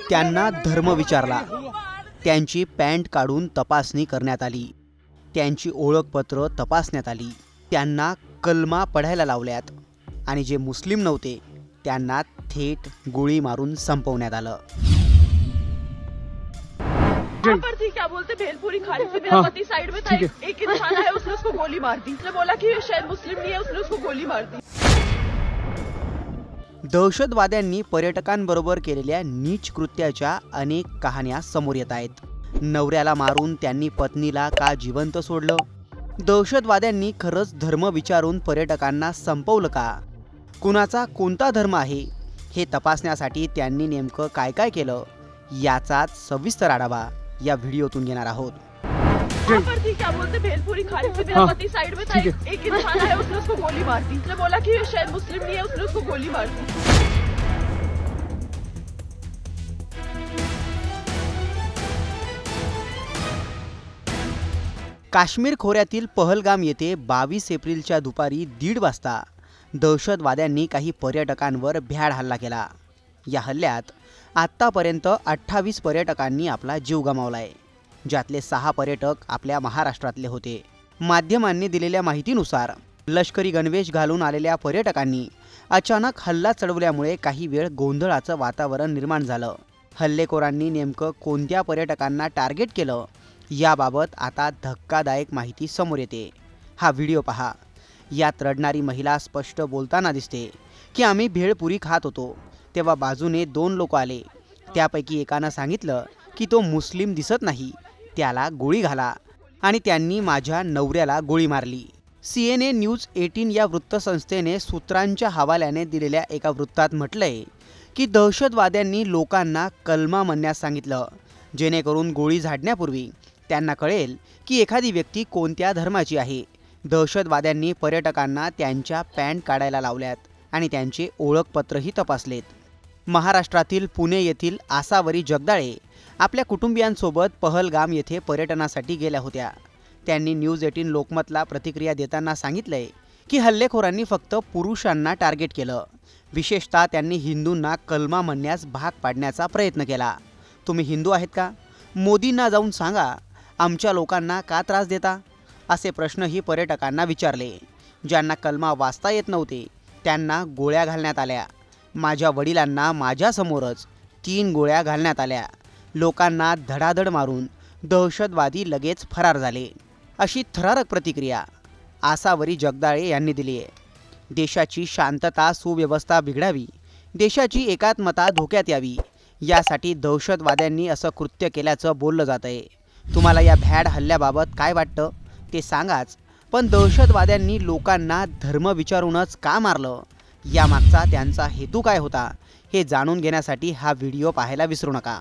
त्यांना धर्म विचारला। त्यांची पॅन्ट काढून तपासणी करण्यात आली। त्यांची ओळखपत्र तपासण्यात आली। त्यांना कलमा पढायला लावल्यात आणि जे मुस्लिम नव्हते त्यांना थेट गोळी मारून संपवण्यात आलं। पर थी क्या बोलते भेलपुरी खाने से मेरा पति साइड में था, एक इंसान आया उसने उसको गोली मार दी। उसने बोला कि शायद मुस्लिम नहीं है, उसने उसको गोली मार दी। दहशतवाद्यांनी पर्यटकांबरोबर केलेल्या नीच कृत्याच्या अनेक कहाण्या समोर येत आहेत। नवऱ्याला मारून त्यांनी पत्नीला का जिवंत सोडलं? दहशतवाद्यांनी खरंच धर्म विचारून पर्यटकांना संपवलं का? कुणाचा कोणता धर्म आहे हे तपासण्यासाठी त्यांनी नेमकं काय काय केलं याचाच सविस्तर आढावा या व्हिडिओतून घेणार आहोत। पर थी क्या बोलते भेलपुरी खाने से मेरा पति साइड में था, एक इंसान आया उसने उसको गोली मार दी। उसने बोला कि शायद मुस्लिम नहीं है, उसने उसको गोली मार दी। काश्मीर खोऱ्यातील पहलगाम येथे 22 एप्रिलच्या दुपारी 1:30 वाजता दहशतवाद्यांनी काही पर्यटकांवर भ्याड हल्ला केला। या हल्ल्यात आत्तापर्यंत 28 पर्यटकांनी आपला जीव गमावलाय, ज्यातले 6 पर्यटक आपल्या महाराष्ट्रातले होते। माध्यमांनी दिलेल्या माहितीनुसार लष्करी गणवेश घालून आलेल्या पर्यटकांनी अचानक हल्ला चढवल्यामुळे काही वेळ गोंधळाचं वातावरण निर्माण झालं। हल्लेखोरांनी नेमकं कोणत्या पर्यटकांना टार्गेट केलं याबाबत आता धक्कादायक माहिती समोर येते। हा व्हिडिओ पहा। यात रडणारी महिला स्पष्ट बोलताना दिसते की आम्ही भेळपुरी खात होतो तेव्हा बाजूने 2 लोक आले। त्यापैकी एकानं सांगितलं की तो मुस्लिम दिसत नाही, त्याला गोळी घाला, आणि त्यांनी माझ्या नवऱ्याला गोळी मारली। CNN न्यूज 18 या वृत्तसंस्थेने सूत्रांच्या हवाल्याने दिलेल्या एका वृत्तात म्हटलंय की दहशतवाद्यांनी लोकांना कलमा म्हणण्यास सांगितलं, जेणेकरून गोळी झाडण्यापूर्वी त्यांना कळेल की एखादी व्यक्ती कोणत्या धर्माची आहे। दहशतवाद्यांनी पर्यटकांना त्यांच्या पॅन्ट काढायला लावल्यात आणि त्यांचे ओळखपत्रही तपासलेत। महाराष्ट्रातील पुणे येथील आसावरी जगदाळे आपल्या कुटुंबियांसोबत पहलगाम येथे पर्यटनासाठी गेल्या होत्या। त्यांनी न्यूज 18 लोकमतला प्रतिक्रिया देताना सांगितलंय की हल्लेखोरांनी फक्त पुरुषांना टार्गेट केलं। विशेषतः त्यांनी हिंदूंना कलमा म्हणण्यास भाग पाडण्याचा प्रयत्न केला। तुम्ही हिंदू आहेत का? मोदींना जाऊन सांगा, आमच्या लोकांना का त्रास देता? असे प्रश्नही पर्यटकांना विचारले। ज्यांना कलमा वाचता येत नव्हते त्यांना गोळ्या घालण्यात आल्या। माझ्या वडिलांना माझ्यासमोरच 3 गोळ्या घालण्यात आल्या। लोकांना धडाधड मारून दहशतवादी लगेच फरार झाले, अशी थरारक प्रतिक्रिया आसावरी जगदाळे यांनी दिली आहे। देशाची शांतता सुव्यवस्था बिघडावी, देशाची एकात्मता धोक्यात यावी यासाठी दहशतवाद्यांनी असं कृत्य केल्याचं बोललं जात आहे। तुम्हाला या भ्याड हल्ल्याबाबत काय वाटतं ते सांगाच, पण दहशतवाद्यांनी लोकांना धर्म विचारूनच का मारलं, यामागचा त्यांचा हेतू काय होता हे जाणून घेण्यासाठी हा व्हिडिओ पाहायला विसरू नका।